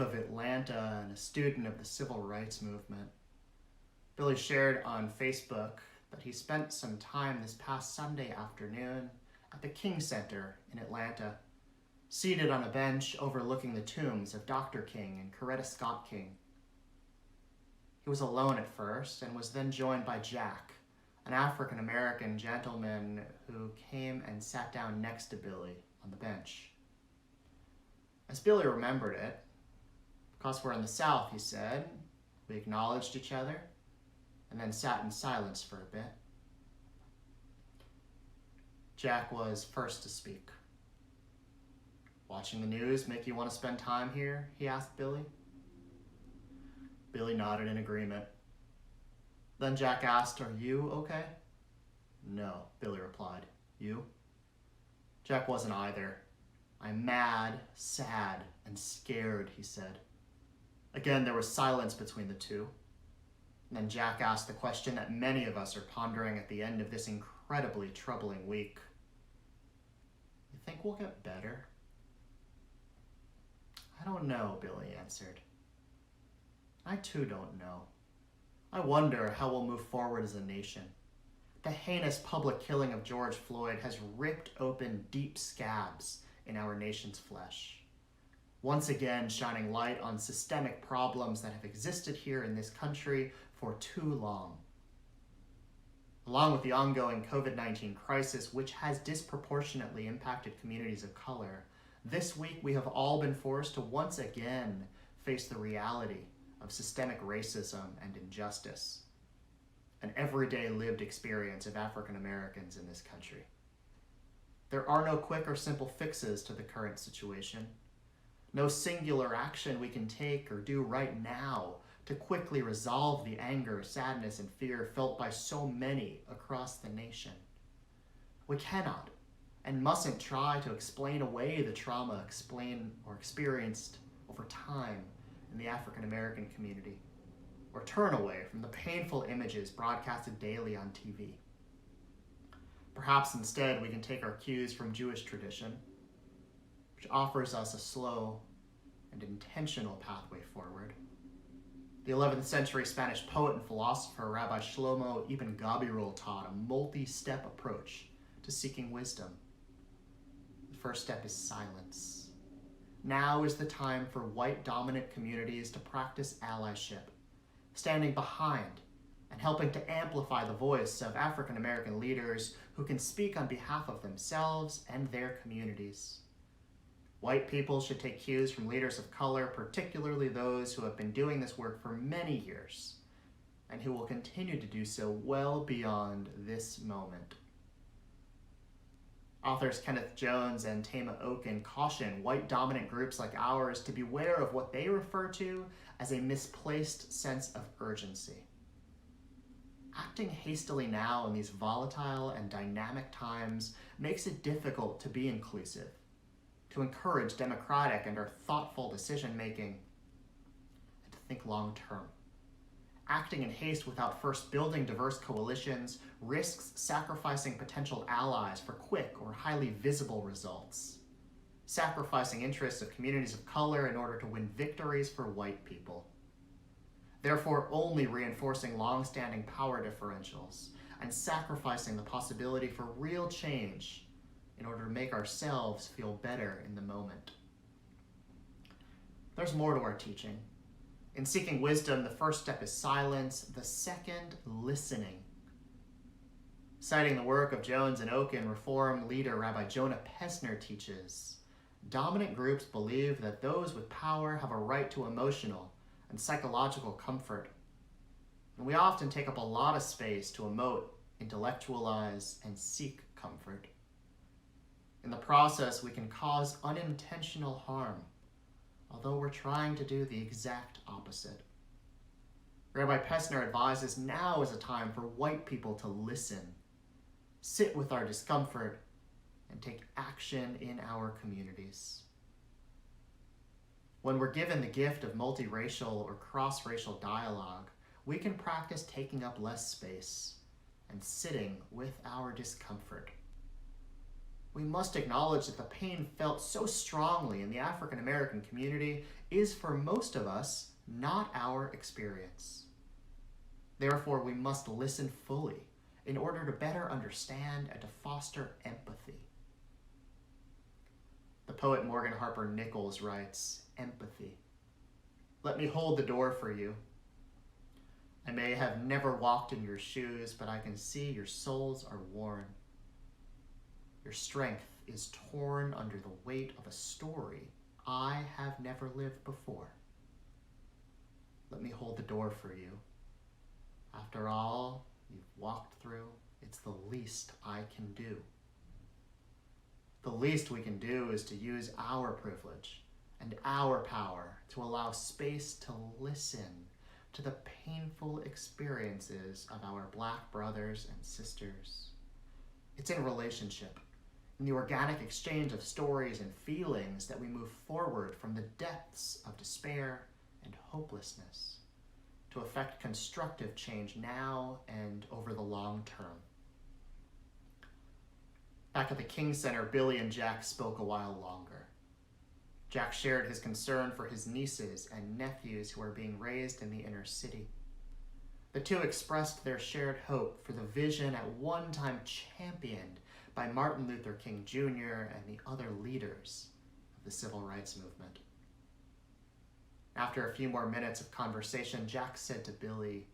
of Atlanta and a student of the civil rights movement. Billy shared on Facebook that he spent some time this past Sunday afternoon at the King Center in Atlanta, seated on a bench overlooking the tombs of Dr. King and Coretta Scott King. He was alone at first and was then joined by Jack, an African-American gentleman who came and sat down next to Billy on the bench. As Billy remembered it, because we're in the South, he said, we acknowledged each other and then sat in silence for a bit. Jack was first to speak. "Watching the news make you want to spend time here?" he asked Billy. Billy nodded in agreement. Then Jack asked, "Are you okay?" "No," Billy replied. "You?" Jack wasn't either. "I'm mad, sad, and scared," he said. Again, there was silence between the two. And then Jack asked the question that many of us are pondering at the end of this incredibly troubling week. "You think we'll get better?" "I don't know," Billy answered. "I too don't know. I wonder how we'll move forward as a nation. The heinous public killing of George Floyd has ripped open deep scabs in our nation's flesh, once again shining light on systemic problems that have existed here in this country for too long. Along with the ongoing COVID-19 crisis, which has disproportionately impacted communities of color, this week we have all been forced to once again face the reality of systemic racism and injustice, an everyday lived experience of African Americans in this country. There are no quick or simple fixes to the current situation. No singular action we can take or do right now to quickly resolve the anger, sadness, and fear felt by so many across the nation. We cannot and mustn't try to explain away the trauma experienced over time in the African American community, or turn away from the painful images broadcasted daily on TV. Perhaps instead we can take our cues from Jewish tradition, which offers us a slow and intentional pathway forward. The 11th century Spanish poet and philosopher Rabbi Shlomo Ibn Gabirol taught a multi-step approach to seeking wisdom. The first step is silence. Now is the time for white dominant communities to practice allyship, standing behind and helping to amplify the voice of African American leaders who can speak on behalf of themselves and their communities. White people should take cues from leaders of color, particularly those who have been doing this work for many years and who will continue to do so well beyond this moment. Authors Kenneth Jones and Tama Oken caution white dominant groups like ours to beware of what they refer to as a misplaced sense of urgency. Acting hastily now in these volatile and dynamic times makes it difficult to be inclusive, to encourage democratic and thoughtful decision-making, and to think long-term. Acting in haste without first building diverse coalitions risks sacrificing potential allies for quick or highly visible results, sacrificing interests of communities of color in order to win victories for white people, therefore only reinforcing long-standing power differentials and sacrificing the possibility for real change in order to make ourselves feel better in the moment. There's more to our teaching. In seeking wisdom, the first step is silence, the second, listening. Citing the work of Jones and Oken, Reform leader Rabbi Jonah Pesner teaches, dominant groups believe that those with power have a right to emotional and psychological comfort. And we often take up a lot of space to emote, intellectualize, and seek comfort. In the process, we can cause unintentional harm, although we're trying to do the exact opposite. Rabbi Pesner advises now is a time for white people to listen, sit with our discomfort, and take action in our communities. When we're given the gift of multiracial or cross-racial dialogue, we can practice taking up less space and sitting with our discomfort. We must acknowledge that the pain felt so strongly in the African American community is, for most of us, not our experience. Therefore, we must listen fully in order to better understand and to foster empathy. The poet Morgan Harper Nichols writes, "Empathy. Let me hold the door for you. I may have never walked in your shoes, but I can see your soles are worn. Your strength is torn under the weight of a story I have never lived before. Let me hold the door for you. After all you've walked through, it's the least I can do." The least we can do is to use our privilege and our power to allow space to listen to the painful experiences of our Black brothers and sisters. It's in relationship, in the organic exchange of stories and feelings, that we move forward from the depths of despair and hopelessness to effect constructive change now and over the long term. Back at the King Center, Billy and Jack spoke a while longer. Jack shared his concern for his nieces and nephews who are being raised in the inner city. The two expressed their shared hope for the vision at one time championed by Martin Luther King Jr. and the other leaders of the civil rights movement. After a few more minutes of conversation, Jack said to Billy,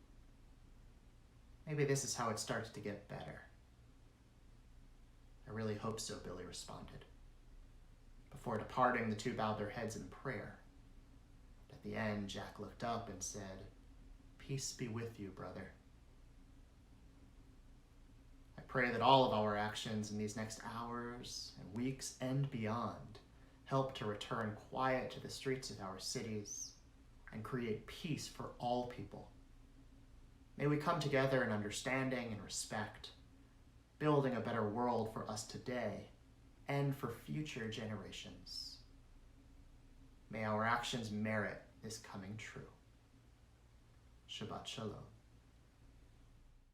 "Maybe this is how it starts to get better." "I really hope so," Billy responded. Before departing, the two bowed their heads in prayer. At the end, Jack looked up and said, "Peace be with you, brother." I pray that all of our actions in these next hours and weeks and beyond help to return quiet to the streets of our cities and create peace for all people. May we come together in understanding and respect, building a better world for us today and for future generations. May our actions merit this coming true. Shabbat Shalom.